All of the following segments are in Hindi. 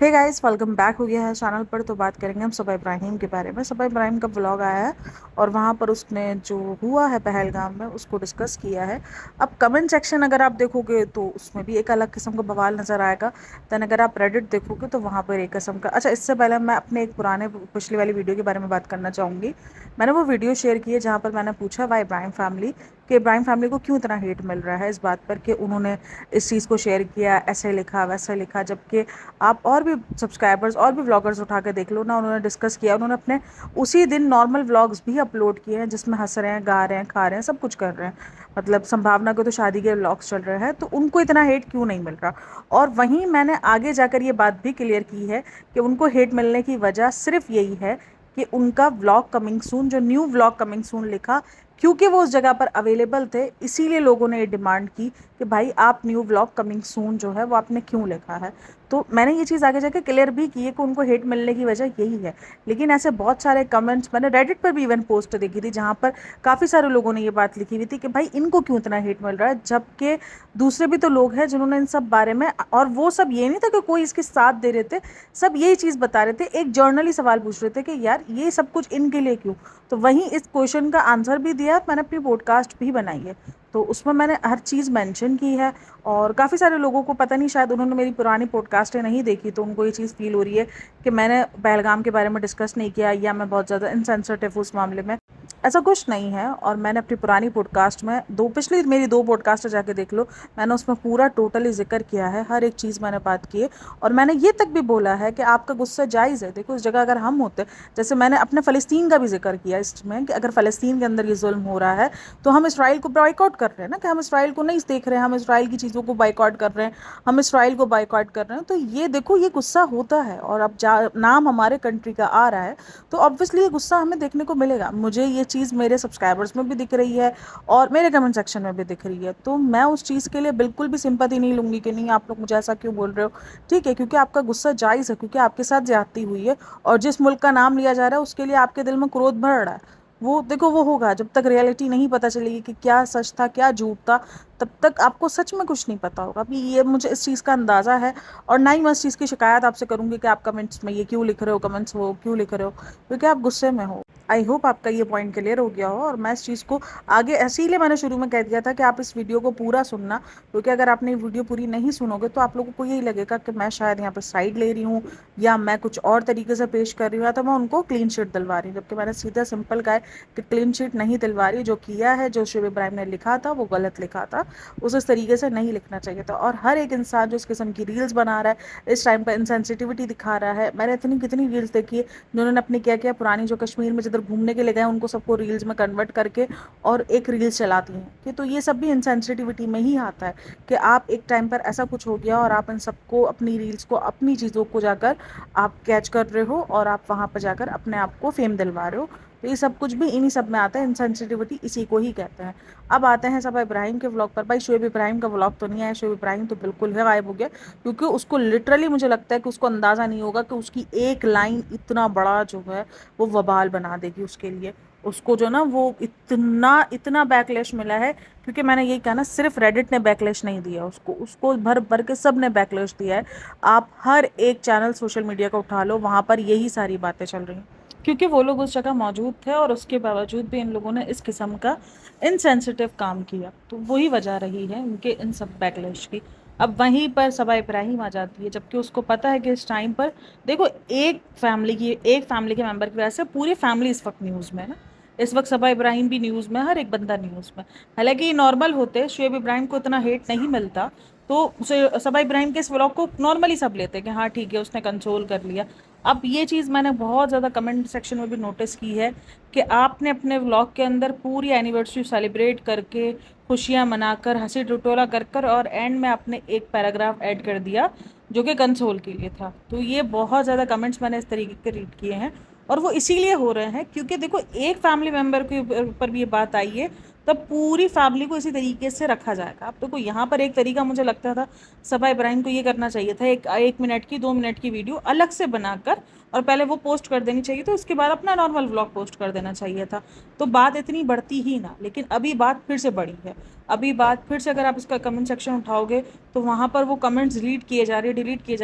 हे गाइस, वेलकम बैक हो गया है चैनल पर। तो बात करेंगे हम सबा इब्राहिम के बारे में। सबा इब्राहिम का व्लॉग आया है और वहाँ पर उसने जो हुआ है पहलगाम में उसको डिस्कस किया है। अब कमेंट सेक्शन अगर आप देखोगे तो उसमें भी एक अलग किस्म का बवाल नज़र आएगा। दैन अगर आप रेडिट देखोगे तो वहाँ पर एक किस्म का अच्छा। इससे पहले मैं अपने एक पुराने पिछली वाली वीडियो के बारे में बात करना चाहूँगी। मैंने वो वीडियो शेयर की है जहाँ पर मैंने पूछा वाई इब्राहिम फैमिली कि इब्राहिम फैमिली को क्यों इतना हेट मिल रहा है इस बात पर कि उन्होंने इस चीज़ को शेयर किया, ऐसे लिखा वैसे लिखा। जबकि आप और भी सब्सक्राइबर्स और भी व्लॉगर्स उठा के देख लो ना, उन्होंने डिस्कस किया, उन्होंने अपने उसी दिन नॉर्मल व्लॉग्स भी अपलोड किए हैं जिसमें हंस रहे हैं, गा रहे हैं, खा रहे हैं, सब कुछ कर रहे हैं। मतलब संभावना को तो शादी के व्लॉग्स चल रहे हैं, तो उनको इतना हेट क्यों नहीं मिल रहा। और वहीं मैंने आगे जाकर ये बात भी क्लियर की है कि उनको हेट मिलने की वजह सिर्फ यही है कि उनका व्लॉग कमिंग सून, जो न्यू व्लॉग कमिंग सून लिखा, क्योंकि वो उस जगह पर अवेलेबल थे, इसीलिए लोगों ने ये डिमांड की कि भाई आप न्यू व्लॉग कमिंग सून जो है वो आपने क्यों लिखा है। तो मैंने ये चीज़ आगे जाके क्लियर भी की है कि उनको हेट मिलने की वजह यही है। लेकिन ऐसे बहुत सारे कमेंट्स मैंने रेडिट पर भी इवन पोस्ट देखी थी जहाँ पर काफ़ी सारे लोगों ने ये बात लिखी हुई थी कि भाई इनको क्यों इतना हेट मिल रहा है, जबकि दूसरे भी तो लोग हैं जिन्होंने इन सब बारे में, और वो सब ये नहीं था कि कोई इसके साथ दे रहे थे, सब यही चीज़ बता रहे थे। एक जर्नली सवाल पूछ रहे थे कि यार ये सब कुछ इनके लिए क्यों। तो वहीं इस क्वेश्चन का आंसर भी दिया, मैंने अपनी पॉडकास्ट भी बनाई है, तो उसमें मैंने हर चीज़ मेंशन की है। और काफ़ी सारे लोगों को पता नहीं, शायद उन्होंने मेरी पुरानी पॉडकास्टें नहीं देखी, तो उनको ये चीज़ फील हो रही है कि मैंने पहलगाम के बारे में डिस्कस नहीं किया या मैं बहुत ज़्यादा इनसेंसिटिव हूँ उस मामले में। ऐसा कुछ नहीं है। और मैंने अपनी पुरानी पॉडकास्ट में पिछली मेरी दो पॉडकास्ट जाके देख लो, मैंने उसमें पूरा टोटली जिक्र किया है, हर एक चीज़ मैंने बात की है। और मैंने ये तक भी बोला है कि आपका गुस्सा जायज़ है। देखो उस जगह अगर हम होते, जैसे मैंने अपने फ़लस्तीन का भी जिक्र किया इसमें कि अगर फ़लस्तीन के अंदर ये जुल्म हो रहा है तो हम इसराइल को बाइकआउट कर रहे हैं ना, कि हम इसराइल को नहीं देख रहे हैं, हम इसराइल की चीज़ों को बाइकआउट कर रहे हैं, हम इसराइल को बाइकआउट कर रहे हैं। तो ये देखो ये गुस्सा होता है। और अब नाम हमारे कंट्री का आ रहा है तो ऑब्वियसली ये गुस्सा हमें देखने को मिलेगा। मुझे ये चीज़ मेरे सब्सक्राइबर्स में भी दिख रही है और मेरे कमेंट सेक्शन में भी दिख रही है। तो मैं उस चीज़ के लिए बिल्कुल भी सिंपैथी नहीं लूँगी कि नहीं आप लोग मुझे ऐसा क्यों बोल रहे हो। ठीक है, क्योंकि आपका गुस्सा जायज़ है, क्योंकि आपके साथ ज्यादती हुई है और जिस मुल्क का नाम लिया जा रहा है उसके लिए आपके दिल में क्रोध भर रहा है। वो देखो वो होगा जब तक रियलिटी नहीं पता चलेगी कि क्या सच था क्या झूठ था, तब तक आपको सच में कुछ नहीं पता होगा। अभी ये मुझे इस चीज़ का अंदाज़ा है। और ना ही मैं इस चीज़ की शिकायत आपसे करूँगी कि आप कमेंट्स में ये क्यों लिख रहे हो, कमेंट्स वो क्यों लिख रहे हो, क्योंकि आप गुस्से में हो। आई होप आपका ये पॉइंट क्लियर हो गया हो। और मैं इस चीज़ को आगे इसीलिए मैंने शुरू में कह दिया था कि आप इस वीडियो को पूरा सुनना, क्योंकि अगर आपने वीडियो पूरी नहीं सुनोगे तो आप लोगों को यही लगेगा कि मैं शायद यहाँ पर साइड ले रही हूँ या मैं कुछ और तरीके से पेश कर रही हूँ, या तो मैं उनको क्लीन शीट दिलवा रही हूँ। जबकि मैंने सीधा सिंपल कहा है कि क्लीन शीट नहीं दिलवा रही, जो किया है, जो शुएब इब्राहिम ने लिखा था वो गलत लिखा था, उस तरीके से नहीं लिखना चाहिए था। और हर एक इंसान जो इस किस्म की रील्स बना रहा है, इस टाइम पर इनसेंसिटिविटी दिखा रहा है, मैंने इतनी कितनी रील्स देखी है जिन्होंने अपने क्या किया, पुरानी जो कश्मीर में जिधर घूमने के लिए गए उनको सबको रील्स में कन्वर्ट करके और एक रील्स चलाती हैं कि, तो ये सब भी इनसेंसिटिविटी में ही आता है कि आप एक टाइम पर ऐसा कुछ हो गया और आप इन सबको अपनी रील्स को अपनी चीज़ों को जाकर आप कैच कर रहे हो और आप वहाँ पर जाकर अपने आप को फेम दिलवा रहे हो। तो ये सब कुछ भी इन्हीं सब में आता है, इनसेंसिटिविटी इसी को ही कहते हैं। अब आते हैं सबा इब्राहिम के व्लॉग पर। भाई शुएब इब्राहिम का व्लॉग तो नहीं आया, शुएब इब्राहिम तो बिल्कुल है गायब हो गया, क्योंकि उसको लिटरली मुझे लगता है कि उसको अंदाज़ा नहीं होगा कि उसकी एक लाइन इतना बड़ा जो है वो वबाल बना देगी उसके लिए। उसको जो ना वो इतना इतना बैकलैश मिला है, क्योंकि मैंने यही कहा ना, सिर्फ रेडिट ने बैकलैश नहीं दिया उसको, उसको भर भर के सब ने बैकलैश दिया है। आप हर एक चैनल सोशल मीडिया का उठा लो, वहाँ पर यही सारी बातें चल रही हैं, क्योंकि वो लोग उस जगह मौजूद थे और उसके बावजूद भी इन लोगों ने इस किस्म का इनसेंसिटिव काम किया। तो वही वजह रही है उनके इन सब बैकलैश की। अब वहीं पर सबा इब्राहिम आ जाती है, जबकि उसको पता है कि इस टाइम पर देखो एक फैमिली के मेंबर की वजह से पूरी फैमिली इस वक्त न्यूज़ में है ना। इस वक्त सबा इब्राहिम भी न्यूज़ में, हर एक बंदा न्यूज़ में। हालांकि नॉर्मल होते शुएब इब्राहिम को इतना हेट नहीं मिलता, तो उसे सबा इब्राहिम के इस व्लॉग को नॉर्मली सब लेते हैं कि हाँ ठीक है उसने कंसोल कर लिया। अब ये चीज़ मैंने बहुत ज़्यादा कमेंट सेक्शन में भी नोटिस की है कि आपने अपने व्लॉग के अंदर पूरी एनिवर्सरी सेलिब्रेट करके, खुशियाँ मनाकर, हंसी टटोला कर कर, और एंड में आपने एक पैराग्राफ ऐड कर दिया जो कि कंसोल के लिए था। तो ये बहुत ज़्यादा कमेंट्स मैंने इस तरीके के रीड किए हैं। और वो इसीलिए हो रहे हैं क्योंकि देखो एक फैमिली मेम्बर के ऊपर भी ये बात आई है, तब पूरी फैमिली को इसी तरीके से रखा जाएगा। अब देखो यहाँ पर एक तरीका मुझे लगता था सबा इब्राहिम को ये करना चाहिए था, एक मिनट की 2 मिनट की वीडियो अलग से बनाकर और पहले वो पोस्ट कर देनी चाहिए, तो उसके बाद अपना नॉर्मल व्लॉग पोस्ट कर देना चाहिए था, तो बात इतनी बढ़ती ही ना। लेकिन अभी बात फिर से बढ़ी है। अभी बात फिर से, अगर आप इसका कमेंट सेक्शन उठाओगे तो वहाँ पर वो कमेंट्स डिलीट किए जा रही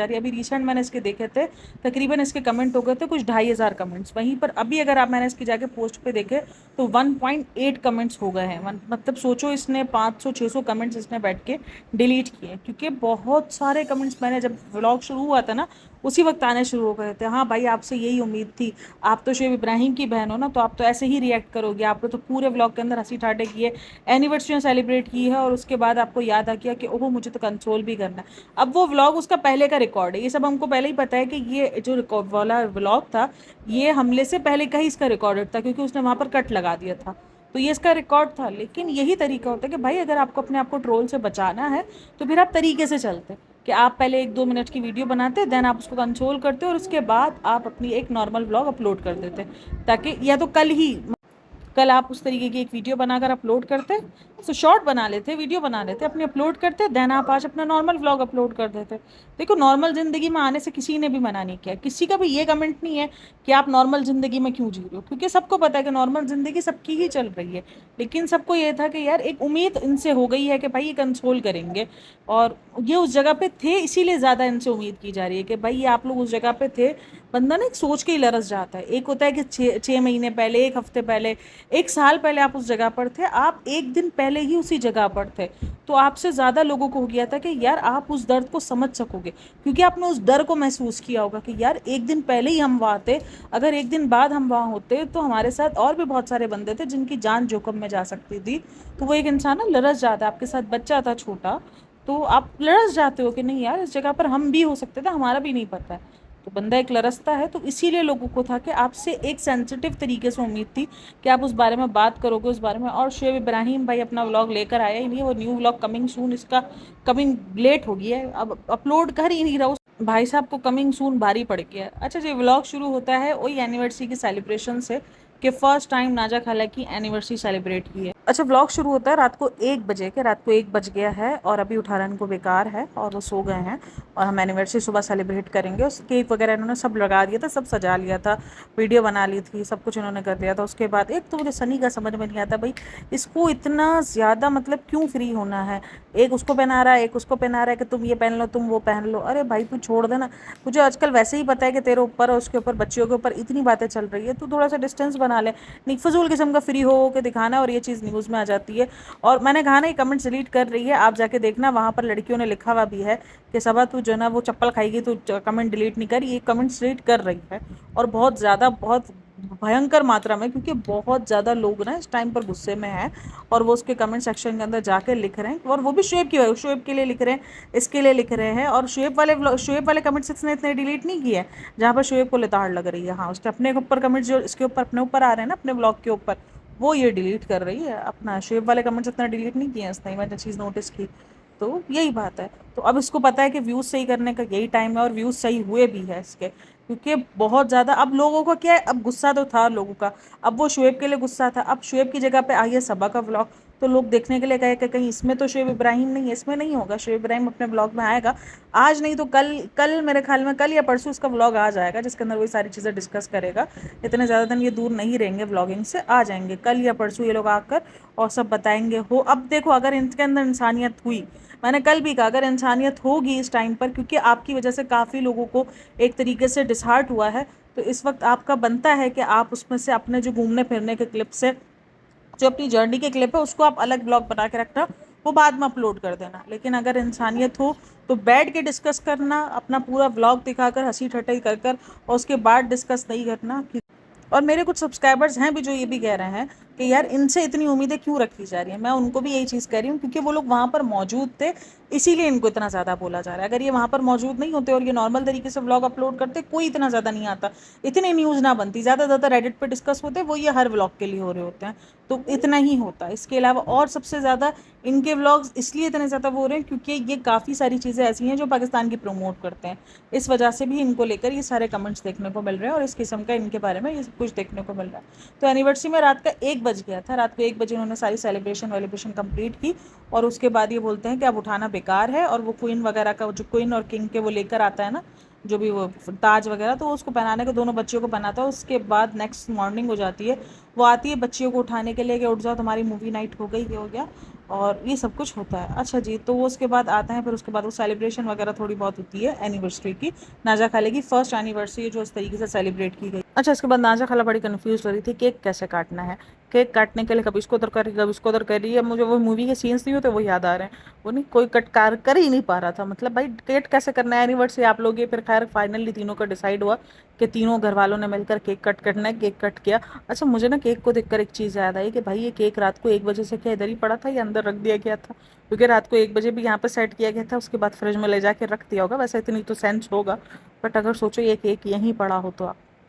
है। अभी रिसेंट मैंने इसके देखे थे, तकरीबन इसके कमेंट हो गए थे कुछ 2,500 कमेंट्स। वहीं पर अभी अगर आप मैंने इसकी जाके पोस्ट पे देखे तो 1.8 कमेंट्स हो गए हैं। मतलब सोचो, इसने 500-600 कमेंट्स इसने बैठ के डिलीट किए, क्योंकि बहुत सारे कमेंट्स मैंने जब व्लॉग शुरू हुआ था ना उसी वक्त आने शुरू हो गए थे। हाँ भाई, आपसे यही उम्मीद थी, आप तो शुएब इब्राहिम की बहन हो ना, तो आप तो ऐसे ही रिएक्ट करोगे। आपने तो पूरे व्लॉग के अंदर हंसी ठाटे किए, एनिवर्सरी सेलिब्रेट की है, और उसके बाद आपको याद आ गया कि ओहो मुझे तो कंसोल भी करना है। अब वो व्लॉग उसका पहले का रिकॉर्ड है, ये सब हमको पहले ही पता है कि ये जो रिकॉर्ड वाला व्लॉग था ये हमले से पहले का ही इसका रिकॉर्डेड था, क्योंकि उसने वहाँ पर कट लगा दिया था, तो ये इसका रिकॉर्ड था। लेकिन यही तरीका होता है कि भाई अगर आपको अपने आप को ट्रोल से बचाना है तो फिर आप तरीके से चलते कि आप पहले 1-2 मिनट की वीडियो बनाते, देन आप उसको कंसोल करते और उसके बाद आप अपनी एक नॉर्मल व्लॉग अपलोड कर देते, ताकि या तो कल आप उस तरीके की एक वीडियो बनाकर अपलोड करते, तो शॉर्ट बना लेते, वीडियो बना लेते, अपने अपलोड करते, देन आप आज अपना नॉर्मल व्लॉग अपलोड कर देते। देखो, नॉर्मल ज़िंदगी में आने से किसी ने भी मना नहीं किया, किसी का भी ये कमेंट नहीं है कि आप नॉर्मल ज़िंदगी में क्यों जी रहे हो, क्योंकि सबको पता है कि नॉर्मल ज़िंदगी सबकी ही चल रही है। लेकिन सबको ये था कि यार एक उम्मीद इनसे हो गई है कि भाई ये कंसोल करेंगे, और ये उस जगह पे थे, इसीलिए ज़्यादा इनसे उम्मीद की जा रही है कि भाई ये आप लोग उस जगह पे थे। बंदा ना एक सोच के ही लरस जाता है। एक होता है कि 6 महीने पहले, 1 हफ्ते पहले, 1 साल पहले आप उस जगह पर थे, आप एक दिन पहले ही उसी जगह पर थे, तो आपसे ज़्यादा लोगों को हो गया था कि यार आप उस दर्द को समझ सकोगे, क्योंकि आपने उस डर को महसूस किया होगा कि यार एक दिन पहले ही हम वहाँ थे, अगर एक दिन बाद हम वहाँ होते तो हमारे साथ और भी बहुत सारे बंदे थे जिनकी जान जोखिम में जा सकती थी। तो वो एक इंसान ना लरस जाता है, आपके साथ बच्चा था छोटा, तो आप लरस जाते हो कि नहीं यार इस जगह पर हम भी हो सकते थे, हमारा भी नहीं पता है। तो बंदा एक लरसता है, तो इसीलिए लोगों को था कि आपसे एक सेंसिटिव तरीके से उम्मीद थी कि आप उस बारे में बात करोगे, उस बारे में। और शुएब इब्राहिम भाई अपना व्लॉग लेकर आया ही नहीं, वो न्यू व्लॉग कमिंग सून, इसका कमिंग लेट हो गया है, अब अपलोड कर ही नहीं रहा। भाई साहब को कमिंग सून भारी पड़ गया है। अच्छा जी, व्लॉग शुरू होता है वही एनिवर्सरी की सेलिब्रेशन से कि फर्स्ट टाइम नाजा खाला की एनिवर्सरी सेलिब्रेट की है। अच्छा, व्लॉग शुरू होता है रात को 1 बजे के, रात को 1 बज गया है और अभी उठारन को बेकार है और वो सो गए हैं, और हम एनिवर्सरी सुबह सेलिब्रेट करेंगे। उस केक वगैरह इन्होंने सब लगा दिया था, सब सजा लिया था, वीडियो बना ली थी, सब कुछ इन्होंने कर दिया था। उसके बाद एक तो मुझे सनी का समझ में नहीं आता भाई, इसको इतना ज़्यादा मतलब क्यों फ्री होना है, एक उसको पहना रहा है, एक उसको पहना रहा है कि तुम ये पहन लो, तुम वो पहन लो। अरे भाई तू छोड़ देना, तुझे आजकल वैसे ही पता है कि तेरे ऊपर और उसके ऊपर बच्चियों के ऊपर इतनी बातें चल रही है, तू थोड़ा सा डिस्टेंस बना ले। नहीं, फजूल किस्म का फ्री हो के दिखाना, और ये चीज़ न्यूज़ में आ जाती है। और मैंने कहा ना ये कमेंट्स डिलीट कर रही है, आप जाके देखना वहाँ पर लड़कियों ने लिखा हुआ भी है कि सबा तू जो ना वो चप्पल खाएगी, तू कमेंट डिलीट नहीं कर, ये कमेंट्स डिलीट कर रही है, और बहुत ज़्यादा, बहुत भयंकर मात्रा में, क्योंकि बहुत ज़्यादा लोग ना इस टाइम पर गुस्से में हैं, और वो उसके कमेंट सेक्शन के अंदर जाकर लिख रहे हैं, और वो भी शुएब के लिए लिख रहे हैं, इसके लिए लिख रहे हैं। और शुएब वाले कमेंट्स इसने इतने डिलीट नहीं किए जहाँ पर शुएब को लिताड़ लग रही है। हाँ, उसके अपने ऊपर कमेंट्स जो इसके ऊपर अपने ऊपर आ रहे हैं ना, अपने ब्लॉग के ऊपर, वो ये डिलीट कर रही है। अपना शुएब वाले कमेंट्स इतना डिलीट नहीं किए इसने, मैंने चीज़ नोटिस की। तो यही बात है। तो अब इसको पता है कि व्यूज़ सही करने का यही टाइम है, और व्यूज़ सही हुए भी है इसके, क्योंकि बहुत ज़्यादा अब लोगों को क्या है, अब गुस्सा तो था लोगों का, अब वो शुएब के लिए गुस्सा था, अब शुएब की जगह पे आई है सबा का व्लॉग, तो लोग देखने के लिए कहे कि कहीं इसमें तो शुएब इब्राहिम नहीं है, इसमें नहीं होगा, शुएब इब्राहिम अपने व्लॉग में आएगा, आज नहीं तो कल, कल मेरे ख्याल में कल या परसों इसका व्लॉग आ जाएगा, जिसके अंदर वही सारी चीज़ें डिस्कस करेगा। इतने ज़्यादा दिन ये दूर नहीं रहेंगे व्लॉगिंग से, आ जाएंगे कल या परसों ये लोग आकर और सब बताएंगे। हो, अब देखो अगर इनके अंदर इंसानियत हुई, मैंने कल भी कहा अगर इंसानियत होगी इस टाइम पर, क्योंकि आपकी वजह से काफ़ी लोगों को एक तरीके से डिसहार्ट हुआ है, तो इस वक्त आपका बनता है कि आप उसमें से अपने जो घूमने फिरने के क्लिप से, जो अपनी जर्नी के क्लिप है, उसको आप अलग ब्लॉग बना के रखना, वो बाद में अपलोड कर देना। लेकिन अगर इंसानियत हो तो बैठ के डिस्कस करना, अपना पूरा व्लॉग दिखाकर हंसी ठट्टाई कर कर, और उसके बाद डिस्कस नहीं करना। और मेरे कुछ सब्सक्राइबर्स हैं भी जो ये भी कह रहे हैं कि यार इनसे इतनी उम्मीदें क्यों रखी जा रही हैं। मैं उनको भी यही चीज़ कह रही हूँ, क्योंकि वो लोग वहाँ पर मौजूद थे, इसीलिए इनको इतना ज़्यादा बोला जा रहा है। अगर ये वहाँ पर मौजूद नहीं होते और ये नॉर्मल तरीके से व्लॉग अपलोड करते, कोई इतना ज़्यादा नहीं आता, इतनी न्यूज़ ना बनती, ज़्यादा रेडिट पर डिस्कस होते, वो ये हर व्लॉग के लिए हो रहे होते हैं, तो इतना ही होता है। इसके अलावा और सबसे ज़्यादा इनके व्लॉग्स इसलिए इतने ज़्यादा वो हो रहे हैं क्योंकि ये काफ़ी सारी चीज़ें ऐसी हैं जो पाकिस्तान की प्रमोट करते हैं, इस वजह से भी इनको लेकर ये सारे कमेंट्स देखने को मिल रहे हैं, और इस किस्म का इनके बारे में ये सब कुछ देखने को मिल रहा है। तो एनिवर्सरी में रात का 1 बज बज गया था, रात को 1 बजे उन्होंने सारी सेलिब्रेशन वेलिब्रेशन कंप्लीट की। और उसके बाद ये बोलते हैं कि अब उठाना बेकार है, और वो क्वीन वगैरह का जो क्वीन और किंग के वो लेकर आता है ना, जो भी वो ताज वगैरह, तो उसको पहनाने के दोनों बच्चियों को पहनाता है। उसके बाद नेक्स्ट मॉर्निंग हो जाती है, वो आती है बच्चियों को उठाने के लिए कि उठ जाओ तुम्हारी मूवी नाइट हो गई, ये हो गया, और ये सब कुछ होता है। अच्छा जी, तो वो उसके बाद आता है, फिर उसके बाद वो सेलिब्रेशन वगैरह थोड़ी बहुत होती है एनिवर्सरी की, नाजा खाले की फर्स्ट एनिवर्सरी जो इस तरीके से सेलिब्रेट की गई। अच्छा, इसके बाद नाजा खाला बड़ी कंफ्यूज हो रही थी केक कैसे काटना है। केक काटने के लिए कभी इसको उधर कर रही, कभी इसको उधर कर रही है। मुझे वो मूवी के सीन्स नहीं होते वो याद आ रहे हैं, वो नहीं कोई कट कर ही नहीं पा रहा था। मतलब भाई केक कैसे करना है एनिवर्सरी आप लोग ये, फिर खैर फाइनली तीनों का डिसाइड हुआ कि तीनों घर वालों ने मिलकर केक कट करना है, केक कट किया। अच्छा, मुझे ना केक को देखकर एक चीज़ याद आई कि भाई ये केक रात को 1 बजे से क्या इधर ही पड़ा था या अंदर रख दिया गया था, क्योंकि रात को 1 बजे भी यहाँ पे सेट किया गया था, उसके बाद फ्रिज में ले जाके रख दिया होगा, वैसे इतनी तो सेंस होगा। बट अगर सोचो ये केक यहीं पड़ा हो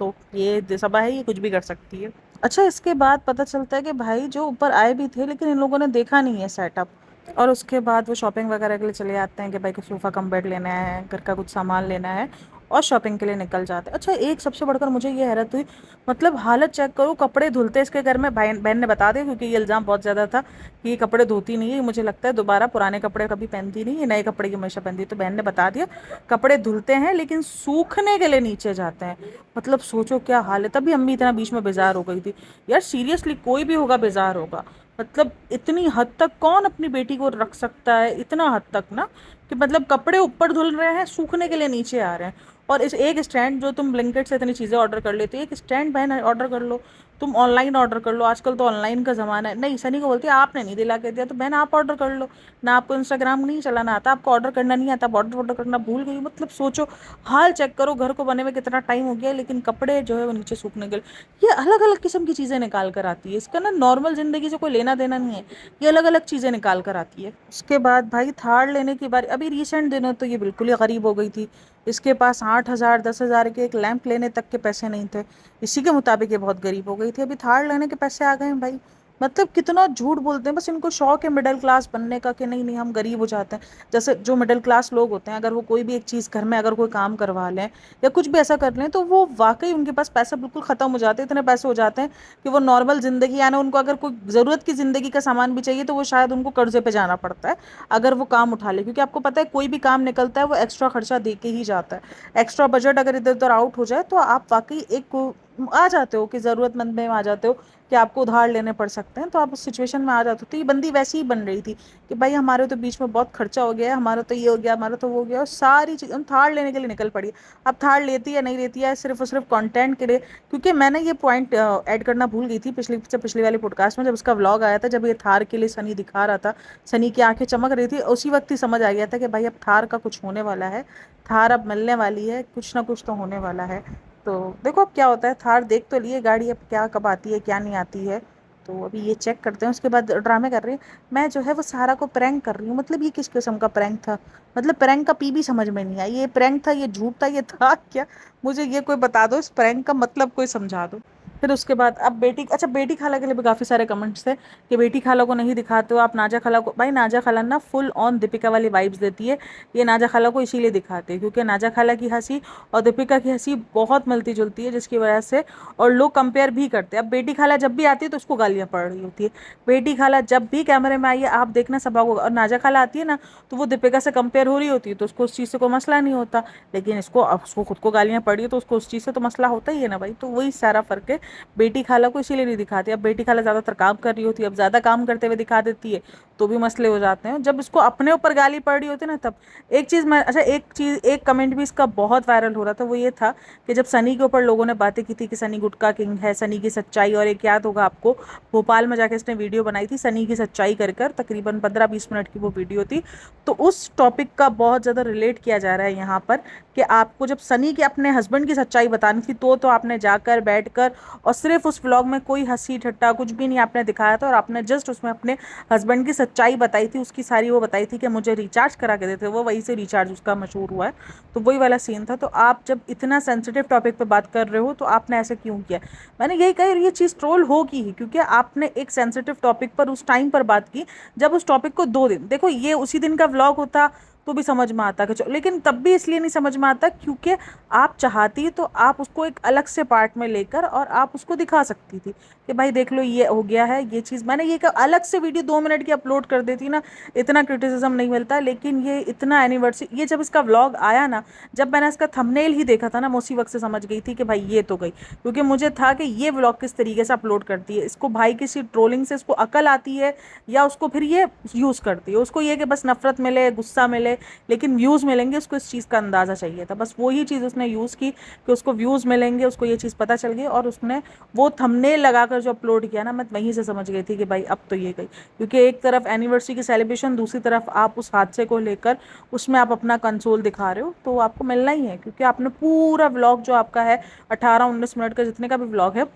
तो ये सभा है, ये कुछ भी कर सकती है। अच्छा, इसके बाद पता चलता है कि भाई जो ऊपर आए भी थे लेकिन इन लोगों ने देखा नहीं है सेटअप। और उसके बाद वो शॉपिंग वगैरह के लिए चले जाते हैं कि भाई को सोफ़ा कम बेड लेना है, घर का कुछ सामान लेना है, और शॉपिंग के लिए निकल जाते हैं। अच्छा, एक सबसे बढ़कर मुझे ये हैरत हुई, मतलब हालत चेक करो, कपड़े धुलते इसके घर में, बहन ने बता दिया क्योंकि ये इल्ज़ाम बहुत ज़्यादा था कि ये कपड़े धोती नहीं है, मुझे लगता है दोबारा पुराने कपड़े कभी पहनती नहीं है, नए कपड़े की हमेशा पहनती है। तो बहन ने बता दिया कपड़े धुलते हैं लेकिन सूखने के लिए नीचे जाते हैं। मतलब सोचो क्या हाल है, तभी अम्मी इतना बीच में बेजार हो गई थी। यार सीरियसली कोई भी होगा बेजार होगा, मतलब इतनी हद तक कौन अपनी बेटी को रख सकता है, इतना हद तक ना कि मतलब कपड़े ऊपर धुल रहे हैं सूखने के लिए नीचे आ रहे हैं। और इस एक स्टैंड जो तुम ब्लिंकेट से इतनी चीज़ें ऑर्डर कर लेते हो, एक स्टैंड बहन ऑर्डर कर लो, तुम ऑनलाइन ऑर्डर कर लो, आजकल तो ऑनलाइन का ज़माना है। नहीं, सनी को बोलती है आपने नहीं दिला के दिया तो बहन आप ऑर्डर कर लो, ना आपको इंस्टाग्राम नहीं चलाना आता, आपको ऑर्डर करना नहीं आता, आप ऑर्डर करना भूल गई। मतलब सोचो हाल चेक करो, घर को बने हुए कितना टाइम हो गया लेकिन कपड़े जो है वो नीचे सूखने के लिए, ये अलग अलग किस्म की चीज़ें निकाल कर आती है। इसका ना नॉर्मल ज़िंदगी से कोई लेना देना नहीं है, ये अलग अलग चीज़ें निकाल कर आती है। उसके बाद भाई थार लेने की बारी, अभी रिसेंट दिनों तो ये बिल्कुल ही गरीब हो गई थी, इसके पास 8,000 10,000 के एक लैंप लेने तक के पैसे नहीं थे, इसी के मुताबिक ये बहुत गरीब हो गई थी, अभी थार लेने के पैसे आ गए हैं भाई। मतलब कितना झूठ बोलते हैं, बस इनको शौक है मिडिल क्लास बनने का कि नहीं नहीं हम गरीब हो जाते हैं। जैसे जो मिडिल क्लास लोग होते हैं, अगर वो कोई भी एक चीज़ घर में अगर कोई काम करवा लें या कुछ भी ऐसा कर लें तो वो वाकई उनके पास पैसा बिल्कुल ख़त्म हो जाते हैं, इतने पैसे हो जाते हैं कि वो नॉर्मल ज़िंदगी, यानी उनको अगर कोई ज़रूरत की ज़िंदगी का सामान भी चाहिए तो वो शायद उनको कर्जे पे जाना पड़ता है अगर वो काम उठा ले, क्योंकि आपको पता है कोई भी काम निकलता है वो एक्स्ट्रा खर्चा दे के ही जाता है। एक्स्ट्रा बजट अगर इधर उधर आउट हो जाए तो आप वाकई एक आ जाते हो कि ज़रूरतमंद में आ जाते हो कि आपको उधार लेने पड़ सकते हैं, तो आप उस सिचुएशन में आ जाते हो। तो ये बंदी वैसी ही बन रही थी कि भाई हमारे तो बीच में बहुत खर्चा हो गया है, हमारा तो ये हो गया, हमारा तो वो हो गया, और सारी चीज़ हम थार लेने के लिए निकल पड़ी। अब थार लेती है नहीं लेती है सिर्फ और सिर्फ कंटेंट के लिए, क्योंकि मैंने ये पॉइंट ऐड करना भूल गई थी पिछली वाली पॉडकास्ट में, जब उसका व्लॉग आया था, जब ये थार के लिए सनी दिखा रहा था, सनी की आंखें चमक रही थी, उसी वक्त ही समझ आ गया था कि भाई अब थार का कुछ होने वाला है, थार अब मिलने वाली है, कुछ ना कुछ तो होने वाला है। तो देखो अब क्या होता है, थार देख तो लिए गाड़ी, अब क्या कब आती है क्या नहीं आती है, तो अभी ये चेक करते हैं। उसके बाद ड्रामे कर रही है, मैं जो है वो सारा को प्रैंक कर रही हूँ। मतलब ये किस किस्म का प्रैंक था, मतलब प्रैंक का पी भी समझ में नहीं आया, ये प्रैंक था ये झूठ था ये था क्या, मुझे ये कोई बता दो, इस प्रैंक का मतलब कोई समझा दो। फिर उसके बाद अब बेटी, अच्छा बेटी खाला के लिए भी काफ़ी सारे कमेंट्स थे कि बेटी खाला को नहीं दिखाते हो आप नाजा खाला को। भाई नाजा खाला ना फुल ऑन दीपिका वाली वाइब्स देती है, ये नाजा खाला को इसीलिए दिखाते हैं क्योंकि नाजा खाला की हंसी और दीपिका की हंसी बहुत मिलती जुलती है, जिसकी वजह से और लोग कंपेयर भी करते हैं। अब बेटी खाला जब भी आती है तो उसको गालियाँ पड़ रही होती है, बेटी खाला जब भी कैमरे में आई है आप देखना सबा को, और नाजा खाला आती है ना तो वो दीपिका से कंपेयर हो रही होती है तो उसको उस चीज़ से कोई मसला नहीं होता, लेकिन उसको खुद को गालियाँ पड़ी है तो उसको उस चीज़ से तो मसला होता ही है ना भाई। तो वही सारा फ़र्क है, बेटी खाला को इसीलिए नहीं दिखाती। अब बेटी खाला ज़्यादातर काम कर रही होती है, अब ज़्यादा काम करते हुए दिखा देती है तो भी मसले हो जाते हैं। जब इसको अपने ऊपर गाली पड़ रही होती है ना तब एक चीज़ मैं, अच्छा एक कमेंट भी इसका बहुत वायरल हो रहा था, वो ये था कि जब सनी के ऊपर लोगों ने बातें की थी कि सनी गुटका किंग है, सनी की सच्चाई, और एक याद होगा आपको भोपाल में जाके इसने वीडियो बनाई थी सनी की सच्चाई कर कर, तकरीबन 15-20 मिनट की वो वीडियो थी। तो उस टॉपिक का बहुत ज़्यादा रिलेट किया जा रहा है यहाँ पर कि आपको जब सनी के अपने हस्बैंड की सच्चाई बतानी थी तो आपने जाकर बैठकर और सिर्फ उस व्लॉग में कोई हंसी ठट्टा कुछ भी नहीं आपने दिखाया था, और आपने जस्ट उसमें अपने हस्बैंड की सच्चाई बताई थी, उसकी सारी वो बताई थी कि मुझे रिचार्ज करा के देते, वो वहीं से रिचार्ज उसका मशहूर हुआ है, तो वही वाला सीन था। तो आप जब इतना सेंसिटिव टॉपिक पे बात कर रहे हो तो आपने ऐसे क्यों किया, मैंने यही कहा ये चीज़ ट्रोल होगी ही, क्योंकि आपने एक सेंसिटिव टॉपिक पर उस टाइम पर बात की जब उस टॉपिक को 2 दिन, देखो ये उसी दिन का व्लॉग होता, तो भी समझ में आता कि लेकिन तब भी इसलिए नहीं समझ में आता क्योंकि आप चाहती तो आप उसको एक अलग से पार्ट में लेकर और आप उसको दिखा सकती थी कि भाई देख लो ये हो गया है, ये चीज़ मैंने ये अलग से वीडियो 2 मिनट की अपलोड कर देती ना, इतना क्रिटिसिज्म नहीं मिलता। लेकिन ये इतना एनिवर्सरी, ये जब इसका व्लॉग आया ना, जब मैंने इसका थंबनेल ही देखा था ना, मैं उसी वक्त से समझ गई थी कि भाई ये तो गई, क्योंकि मुझे था कि ये व्लॉग किस तरीके से अपलोड करती है, इसको भाई किसी ट्रोलिंग से इसको अकल आती है या उसको फिर ये यूज़ करती है, उसको ये कि बस नफरत मिले, गुस्सा मिले, लेकिन व्यूज़ मिलेंगे, उसको इस चीज़ का अंदाज़ा चाहिए था। बस वही चीज़ उसने यूज़ की कि उसको व्यूज़ मिलेंगे, उसको ये चीज़ पता चल गई, और उसने वो थंबनेल लगाकर जो अपलोड किया ना, मैं वहीं से समझ गई थी कि भाई अब तो ये गई। क्योंकि एक तरफ एनिवर्सरी की सेलिब्रेशन, दूसरी तरफ आप उस हादसे को लेकर उसमें आप अपना कंसोल दिखा रहे हो, तो आपको मिलना ही है। क्योंकि आपने पूरा व्लॉग जो आपका है 18-19 मिनट का जितने का भी व्लॉग है,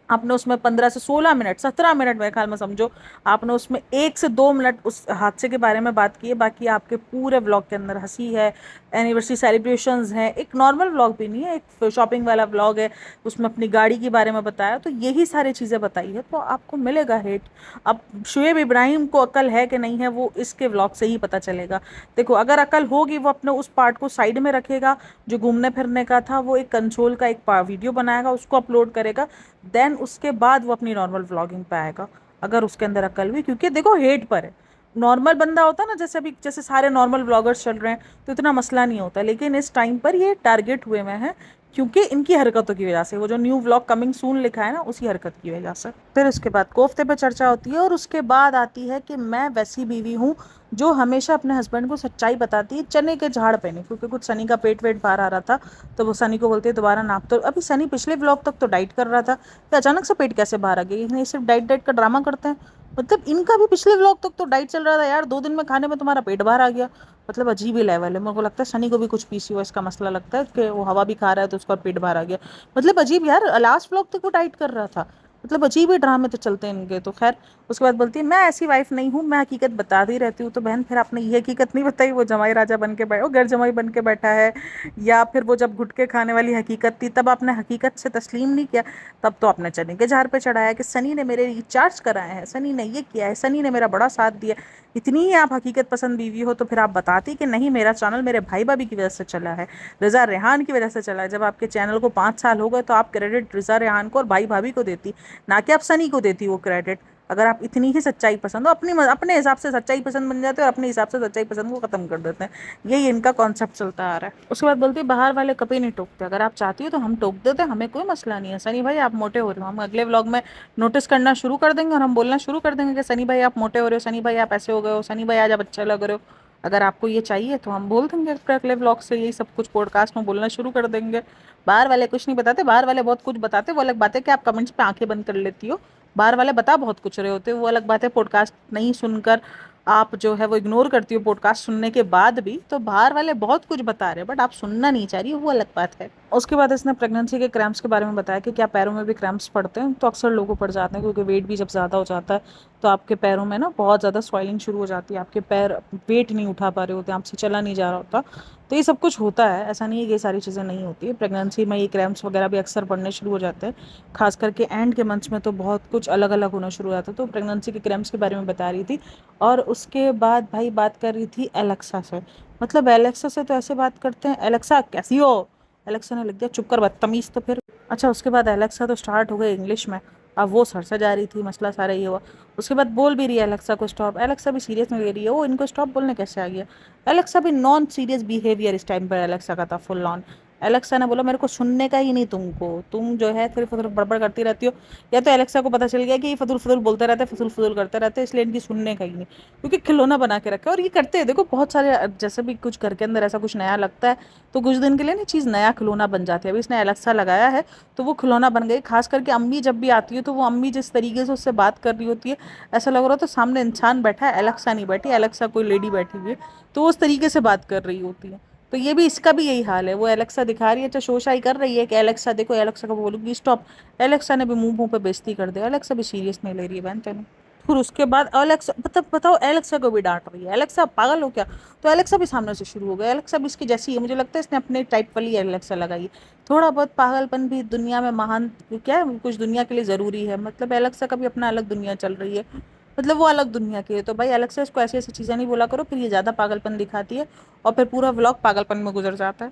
आपने उसमें 15 से 16 मिनट, 17 मिनट मेरे ख्याल में समझो, आपने उसमें 1 से 2 मिनट उस हादसे के बारे में बात की है। बाकी आपके पूरे व्लॉग के अंदर हंसी है, एनिवर्सरी सेलिब्रेशंस हैं, एक नॉर्मल व्लॉग भी नहीं है, एक शॉपिंग वाला व्लॉग है, उसमें अपनी गाड़ी के बारे में बताया, तो यही सारी चीज़ें बताई है, तो आपको मिलेगा हेट। अब शुएब इब्राहिम को अकल है कि नहीं है, वो इसके व्लॉग से ही पता चलेगा। देखो, अगर अकल होगी वो अपने उस पार्ट को साइड में रखेगा जो घूमने फिरने का था, वो एक कंसोल का एक वीडियो बनाएगा, उसको अपलोड करेगा, देन उसके बाद वो अपनी नॉर्मल व्लॉगिंग पे आएगा, अगर उसके अंदर अकल हुई। क्योंकि देखो हेट पर है, नॉर्मल बंदा होता ना, जैसे अभी जैसे सारे नॉर्मल व्लॉगर्स चल रहे हैं तो इतना मसला नहीं होता, लेकिन इस टाइम पर ये टारगेट हुए हुए हैं क्योंकि इनकी हरकतों की वजह से, वो जो न्यू व्लॉग कमिंग सून लिखा है ना, उसी हरकत की वजह से। फिर उसके बाद कोफ्ते पे चर्चा होती है, और उसके बाद आती है कि मैं वैसी बीवी हूँ जो हमेशा अपने हस्बैंड को सच्चाई बताती है, चने के झाड़ पे नहीं। क्योंकि कुछ सनी का पेट वेट बाहर आ रहा था, तो वो सनी को बोलती है दोबारा नाप। तो अभी सनी पिछले व्लॉग तक तो डाइट कर रहा था, तो अचानक से पेट कैसे बाहर आ गया? ये सिर्फ डाइट डाइट का ड्रामा करते हैं। मतलब इनका भी पिछले व्लॉग तक तो डाइट चल रहा था यार, 2 दिन में खाने में तुम्हारा पेट बाहर आ गया। मतलब अजीब ही लेवल है। मेरे को लगता है सनी को भी कुछ पीसीओएस का मसला लगता है कि वो हवा भी खा रहा है तो उसका पेट बाहर आ गया। मतलब अजीब यार, लास्ट व्लॉग तक वो डाइट कर रहा था। मतलब अजीब ही ड्रामे तो चलते हैं इनके। तो खैर, उसके बाद बोलती है मैं ऐसी वाइफ नहीं हूँ, मैं हकीकत बताती रहती हूँ। तो बहन, फिर आपने ये हकीकत नहीं बताई, वो जमाई राजा बन के बैठा, वो घर जमाई बन के बैठा है, या फिर वो जब गुटके खाने वाली हकीकत थी तब आपने हकीकत से तस्लीम नहीं किया? तब तो आपने चने के झाड़ पे चढ़ाया कि सनी ने मेरे रिचार्ज कराए हैं, सनी ने ये किया है, सनी ने मेरा बड़ा साथ दिया। इतनी ही आप हकीकत पसंद बीवी हो तो फिर आप बताती कि नहीं, मेरा चैनल मेरे भाई भाभी की वजह से चला है, रिजा रेहान की वजह से चला है। जब आपके चैनल को 5 साल हो गए तो आप क्रेडिट रिजा रेहान को और भाई भाभी को देती, ना कि आप सनी को देती वो क्रेडिट। अगर आप इतनी ही सच्चाई पसंद हो, अपने हिसाब से सच्चाई पसंद बन जाते हो और अपने हिसाब से सच्चाई पसंद को खत्म कर देते हैं। यही इनका कॉन्सेप्ट चलता आ रहा है। उसके बाद बोलती है बाहर वाले कभी नहीं टोकते, अगर आप चाहती हो तो हम टोक देते हैं, हमें कोई मसला नहीं है। सनी भाई आप मोटे हो रहे हो, हम अगले व्लॉग में नोटिस करना शुरू कर देंगे और हम बोलना शुरू कर देंगे कि सनी भाई आप मोटे हो रहे हो, सनी भाई आप ऐसे हो गए हो, सनी भाई आज आप अच्छे लग रहे हो। अगर आपको ये चाहिए तो हम बोल देंगे, अगले व्लॉग से यही सब कुछ पॉडकास्ट में बोलना शुरू कर देंगे। बाहर वाले कुछ नहीं बताते, बाहर वाले बहुत कुछ बताते, वो अलग बात है कि आप कमेंट्स पे आंखें बंद कर लेती हो। बाहर वाले बता बहुत कुछ रहे होते, वो अलग बात है पॉडकास्ट नहीं सुनकर आप जो है वो इग्नोर करती हो पॉडकास्ट सुनने के बाद भी। तो बाहर वाले बहुत कुछ बता रहे हैं बट आप सुनना नहीं चाह रही हो, वो अलग बात है। उसके बाद इसने प्रेगनेंसी के क्रैम्प्स के बारे में बताया कि क्या पैरों में भी क्रैम्प्स पड़ते हैं? तो अक्सर लोगों को पड़ जाते हैं क्योंकि वेट भी जब ज़्यादा हो जाता है तो आपके पैरों में ना बहुत ज़्यादा स्वेलिंग शुरू हो जाती है, आपके पैर वेट नहीं उठा पा रहे होते, आपसे चला नहीं जा रहा होता। तो ये सब कुछ होता है, ऐसा नहीं है कि ये सारी चीज़ें नहीं होती है। प्रेगनेंसी में ये क्रैम्प्स वगैरह भी अक्सर पड़ने शुरू हो जाते हैं, खास करके एंड के मंथ्स में तो बहुत कुछ अलग अलग होना शुरू हो जाता है। तो प्रेगनेंसी के क्रैम्प्स के बारे में बता रही थी। और उसके बाद भाई बात कर रही थी एलेक्सा से। मतलब एलेक्सा से तो ऐसे बात करते हैं, एलेक्सा कैसी हो? एलेक्सा ने लिख दिया चुप कर बदतमीज। तो फिर अच्छा, उसके बाद एलेक्सा तो स्टार्ट हो गई इंग्लिश में, अब वो सर से जा रही थी, मसला सारा ये हुआ। उसके बाद बोल भी रही है एलेक्सा को स्टॉप, एलेक्सा भी सीरियस में ले रही है, वो इनको स्टॉप बोलने कैसे आ गया? एलेक्सा भी नॉन सीरियस बिहेवियर इस टाइम पर एलेक्सा का था, फुल ऑन। एलेक्सा ने बोला मेरे को सुनने का ही नहीं तुमको, तुम जो है फिर फुदुल बड़बड़ करती रहती हो। या तो एलेक्सा को पता चल गया कि ये फुदुल फुदुल बोलते रहते हैं, फुदुल फुदुल करते रहते हैं, इसलिए इनकी सुनने का ही नहीं। क्योंकि खिलौना बना के रखा है, और ये करते हैं देखो बहुत सारे, जैसे भी कुछ घर के अंदर ऐसा कुछ नया लगता है तो कुछ दिन के लिए ना चीज़ नया खिलौना बन जाती है। अभी इसने एलेक्सा लगाया है तो वो खिलौना बन गई। खास करके अम्मी जब भी आती है तो वो अम्मी जिस तरीके से उससे बात कर रही होती है, ऐसा लग रहा तो सामने इंसान बैठा है, एलेक्सा नहीं बैठी, एलेक्सा कोई लेडी बैठी हुई है, तो उस तरीके से बात कर रही होती है। तो ये भी इसका भी यही हाल है, वो एलेक्सा दिखा रही है, अच्छा शोशाई कर रही है कि एलेक्सा देखो, एलेक्सा को बोलूंगी स्टॉप, एलेक्सा ने भी मुंह मुंह पे बेइज्जती कर दिया। एलेक्सा भी सीरियस नहीं ले रही है बहन तेन। फिर उसके बाद एलेक्सा, मतलब बताओ, एलेक्सा को भी डांट रही है, एलेक्सा पागल हो क्या? तो एलेक्सा भी सामने से शुरू हो गया, एलेक्सा भी इसकी जैसी है, मुझे लगता है इसने अपने टाइप वाली एलेक्सा लगाई है। थोड़ा बहुत पागलपन भी दुनिया में महान क्या है, कुछ दुनिया के लिए ज़रूरी है। मतलब एलेक्सा का भी अपना अलग दुनिया चल रही है। मतलब वो अलग दुनिया की है। तो भाई अलग से इसको ऐसी ऐसी चीज़ें नहीं बोला करो, फिर ये ज़्यादा पागलपन दिखाती है और फिर पूरा व्लॉग पागलपन में गुजर जाता है।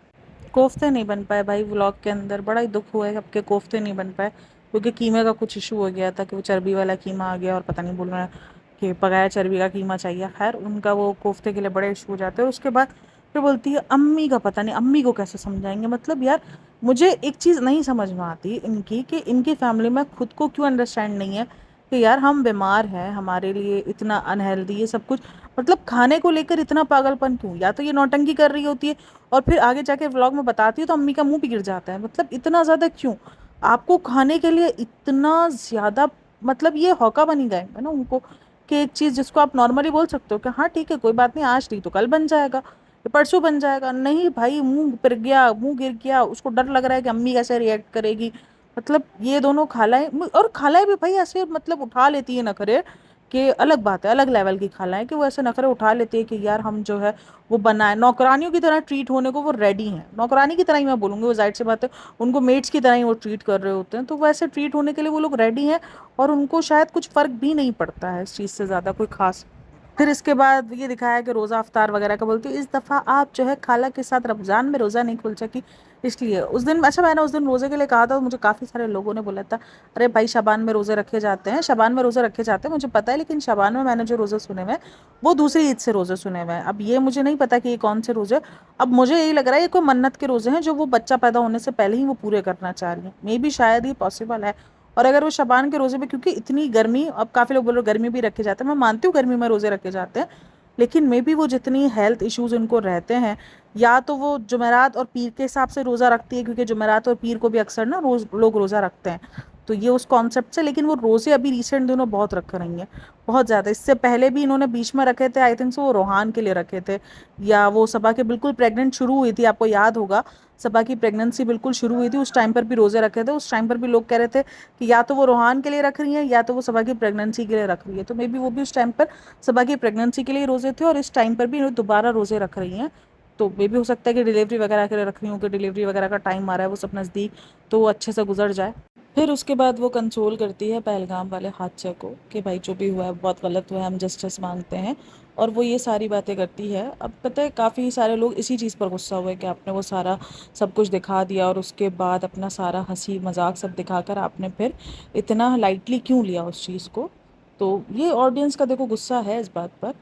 कोफ्ते नहीं बन पाए भाई व्लॉग के अंदर, बड़ा ही दुख हुआ है, सबके कोफ्ते नहीं बन पाए क्योंकि कीमे का कुछ इशू हो गया था कि वो चर्बी वाला कीमा आ गया और पता नहीं बोल रहे हैं कि पकाया चर्बी का कीमा चाहिए। खैर उनका वो कोफ्ते के लिए बड़े इशू हो जाते हैं। उसके बाद फिर बोलती है अम्मी का पता नहीं, अम्मी को कैसे समझाएंगे। मतलब यार मुझे एक चीज़ नहीं समझ में आती इनकी, कि इनकी फैमिली में खुद को क्यों अंडरस्टैंड नहीं है कि यार हम बीमार हैं, हमारे लिए इतना अनहेल्दी ये सब कुछ, मतलब खाने को लेकर इतना पागलपन क्यों। या तो ये नौटंकी कर रही होती है और फिर आगे जाके व्लॉग में बताती है तो अम्मी का मुंह भी गिर जाता है। मतलब इतना ज़्यादा क्यों आपको खाने के लिए इतना ज़्यादा, मतलब ये हौका बनी गए है ना उनको, कि एक चीज़ जिसको आप नॉर्मली बोल सकते हो कि हाँ ठीक है कोई बात नहीं, आज नहीं तो कल बन जाएगा, ये परसों बन जाएगा, नहीं भाई मुंह पिर गया, मुंह गिर गया, उसको डर लग रहा है कि अम्मी कैसे रिएक्ट करेगी। मतलब ये दोनों खालाएं, और खालाएं भी भाई ऐसे मतलब उठा लेती है नखरे, कि अलग बात है, अलग लेवल की खालाएं कि वो ऐसे नखरे उठा लेती है कि यार हम जो है वो बनाए, नौकरानियों की तरह ट्रीट होने को वो रेडी हैं, नौकरानी की तरह ही मैं बोलूँगी, वो जाहिर सी बात है उनको मेड्स की तरह ही वो ट्रीट कर रहे होते हैं, तो वैसे ट्रीट होने के लिए वो लोग रेडी हैं। और उनको शायद कुछ फ़र्क भी नहीं पड़ता है इस चीज़ से ज़्यादा कोई खास। फिर इसके बाद ये दिखाया कि रोज़ा अफ्तार वगैरह का बोलती है, इस दफ़ा आप जो है खाला के साथ रमज़ान में रोज़ा नहीं खोल सकी इसलिए। उस दिन अच्छा मैंने उस दिन रोज़े के लिए कहा था तो मुझे काफ़ी सारे लोगों ने बोला था अरे भाई शबान में रोज़े रखे जाते हैं, शबान में रोज़े रखे जाते हैं मुझे पता है, लेकिन शबान में मैंने जो रोज़े सुने हुए हैं वो दूसरी ईद से रोज़े सुने हुए हैं। अब ये मुझे नहीं पता कि ये कौन से रोज़े, अब मुझे यही लग रहा है ये कोई मन्नत के रोज़े हैं जो वो बच्चा पैदा होने से पहले ही वो पूरे करना चाह रही है, मे बी शायद ये पॉसिबल है। और अगर वो शबान के रोज़े में, क्योंकि इतनी गर्मी, अब काफ़ी लोग बोल रहे गर्मी भी रखे जाते हैं, मैं मानती हूँ गर्मी में रोज़े रखे जाते हैं, लेकिन मे बी वो जितनी हेल्थ इश्यूज उनको रहते हैं, या तो वो जुमेरात और पीर के हिसाब से रोज़ा रखती है, क्योंकि जुमेरात और पीर को भी अक्सर ना रोज़ लोग रोज़ा रखते हैं, तो ये उस कॉन्सेप्ट से। लेकिन वो रोज़े अभी रिसेंट दिनों बहुत रख रही हैं, बहुत ज़्यादा। इससे पहले भी इन्होंने बीच में रखे थे, आई थिंक सो वो रोहान के लिए रखे थे, या वो सबा के बिल्कुल प्रेग्नेंट शुरू हुई थी, आपको याद होगा सबा की प्रेगनेंसी बिल्कुल शुरू हुई थी, उस टाइम पर भी रोज़े रखे थे। उस टाइम पर भी लोग कह रहे थे कि या तो वो रोहान के लिए रख रही हैं या तो वो सबा की प्रेगनेंसी के लिए रख रही है, तो मे बी वो भी उस टाइम पर सबा की प्रेगनेंसी के लिए रोज़े थे और इस टाइम पर भी इन्होंने दोबारा रोज़े रख रही हैं। तो मे भी हो सकता है कि डिलीवरी वगैरह के लिए रख रही हूँ, कि डिलीवरी वगैरह का टाइम आ रहा है वो सब नज़दीक, तो वो अच्छे से गुजर जाए। फिर उसके बाद वो कंसोल करती है पहलगाम वाले हादसे को कि भाई जो भी हुआ है बहुत गलत हुआ है, हम जस्टिस मांगते हैं, और वो ये सारी बातें करती है। अब पता है काफ़ी सारे लोग इसी चीज़ पर गुस्सा हुए कि आपने वो सारा सब कुछ दिखा दिया और उसके बाद अपना सारा हंसी मजाक सब दिखाकर आपने फिर इतना लाइटली क्यों लिया उस चीज़ को। तो ये ऑडियंस का देखो गुस्सा है इस बात पर।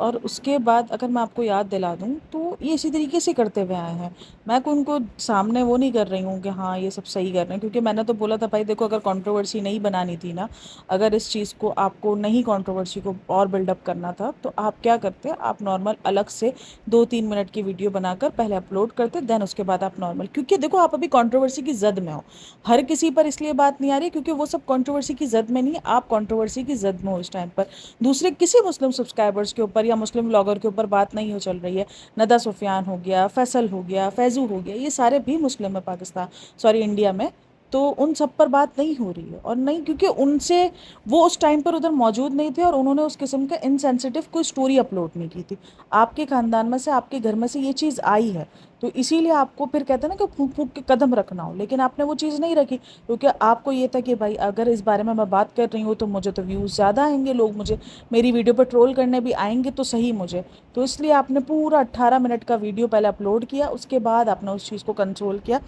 और उसके बाद अगर मैं आपको याद दिला दूँ तो ये इसी तरीके से करते हुए आए हैं। मैं कोई उनको सामने वो नहीं कर रही हूँ कि हाँ ये सब सही कर रहे हैं, क्योंकि मैंने तो बोला था भाई देखो अगर कंट्रोवर्सी नहीं बनानी थी ना, अगर इस चीज़ को आपको नहीं कंट्रोवर्सी को और बिल्डअप करना था तो आप क्या करते, आप नॉर्मल अलग से 2-3 मिनट की वीडियो बनाकर पहले अपलोड करते, देन उसके बाद आप नॉर्मल, क्योंकि देखो आप अभी कंट्रोवर्सी की जद में हो। हर किसी पर इसलिए बात नहीं आ रही क्योंकि वो सब कंट्रोवर्सी की जद में नहीं है, आप कंट्रोवर्सी की जद में हो इस टाइम पर। दूसरे किसी मुस्लिम सब्सक्राइबर्स के ऊपर या मुस्लिम ब्लॉगर के ऊपर बात नहीं हो चल रही है। नदा सुफियान हो गया, फैसल हो गया, फैज़ू हो गया, ये सारे भी मुस्लिम है पाकिस्तान, सॉरी इंडिया में। तो उन सब पर बात नहीं हो रही है, और नहीं क्योंकि उनसे वो उस टाइम पर उधर मौजूद नहीं थे और उन्होंने उस किस्म का इनसेंसिटिव कोई स्टोरी अपलोड नहीं की थी। आपके ख़ानदान में से, आपके घर में से ये चीज़ आई है, तो इसीलिए आपको फिर कहते हैं ना कि फूंक फूंक के कदम रखना हो, लेकिन आपने वो चीज़ नहीं रखी क्योंकि आपको ये था कि भाई अगर इस बारे में मैं बात कर रही हूँ तो मुझे तो व्यूज़ ज़्यादा आएंगे, लोग मुझे मेरी वीडियो पर ट्रोल करने भी आएंगे तो सही मुझे। तो इसलिए आपने पूरा 18 मिनट का वीडियो पहले अपलोड किया, उसके बाद आपने उस चीज़ को कंट्रोल किया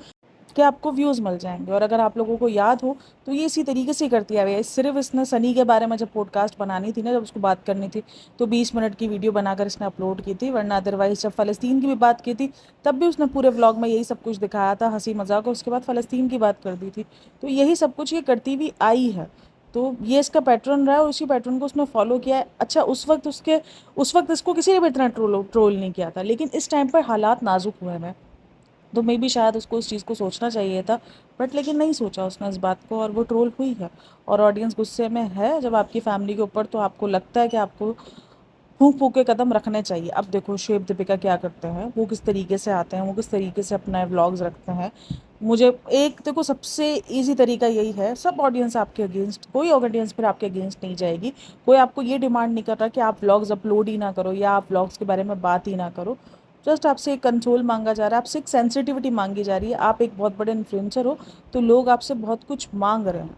कि आपको व्यूज़ मिल जाएंगे। और अगर आप लोगों को याद हो तो ये इसी तरीके से करती है भैया। सिर्फ इसने सनी के बारे में जब पॉडकास्ट बनानी थी ना, जब उसको बात करनी थी, तो 20 मिनट की वीडियो बनाकर इसने अपलोड की थी, वरना अदरवाइज जब फ़लस्तीन की भी बात की थी तब भी उसने पूरे व्लॉग में यही सब कुछ दिखाया था, हंसी मजाक, और उसके बाद फ़लस्तीन की बात कर दी थी। तो यही सब कुछ ये करती हुई आई है, तो ये इसका पैटर्न रहा है और उसी पैटर्न को उसने फॉलो किया है। अच्छा उस वक्त इसको किसी ने भी इतना ट्रोल नहीं किया था, लेकिन इस टाइम पर हालात नाजुक हुए हैं, तो मे बी शायद उसको इस चीज़ को सोचना चाहिए था, बट लेकिन नहीं सोचा उसने इस बात को, और वो ट्रोल हुई है। और ऑडियंस गुस्से में है जब आपकी फैमिली के ऊपर, तो आपको लगता है कि आपको फूंक फूंक के कदम रखने चाहिए। अब देखो शुएब दीपिका क्या करते हैं, वो किस तरीके से आते हैं, वो किस तरीके से अपना व्लॉग्स रखते हैं। मुझे एक देखो सबसे इजी तरीका यही है, सब ऑडियंस आपके अगेंस्ट, कोई ऑडियंस फिर आपके अगेंस्ट नहीं जाएगी, कोई आपको ये डिमांड नहीं कर रहा कि आप व्लॉग्स अपलोड ही ना करो या आप व्लॉग्स के बारे में बात ही ना करो। जस्ट आपसे एक कंट्रोल मांगा जा रहा है, आपसे एक सेंसिटिविटी मांगी जा रही है। आप एक बहुत बड़े इन्फ्लुएंसर हो तो लोग आपसे बहुत कुछ मांग रहे हैं,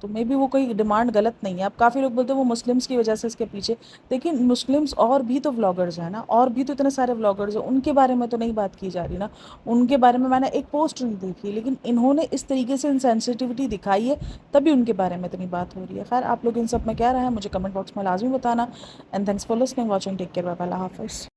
तो मे बी वो कोई डिमांड गलत नहीं है। अब काफ़ी लोग बोलते हैं वो मुस्लिम्स की वजह से इसके पीछे, लेकिन मुस्लिम्स और भी तो व्लॉगर्स हैं ना, और भी तो इतने सारे व्लॉगर्स हैं, उनके बारे में तो नहीं बात की जा रही ना। उनके बारे में मैंने एक पोस्ट नहीं देखी, लेकिन इन्होंने इस तरीके से इनसेंसिटिविटी दिखाई है, तभी उनके बारे में इतनी बात हो रही है। खैर, आप लोग इन सब में क्या रहे हैं मुझे कमेंट बॉक्स में लाजमी बताना। And thanks for listening, watching, take care, bye bye, अल्लाह हाफिज़।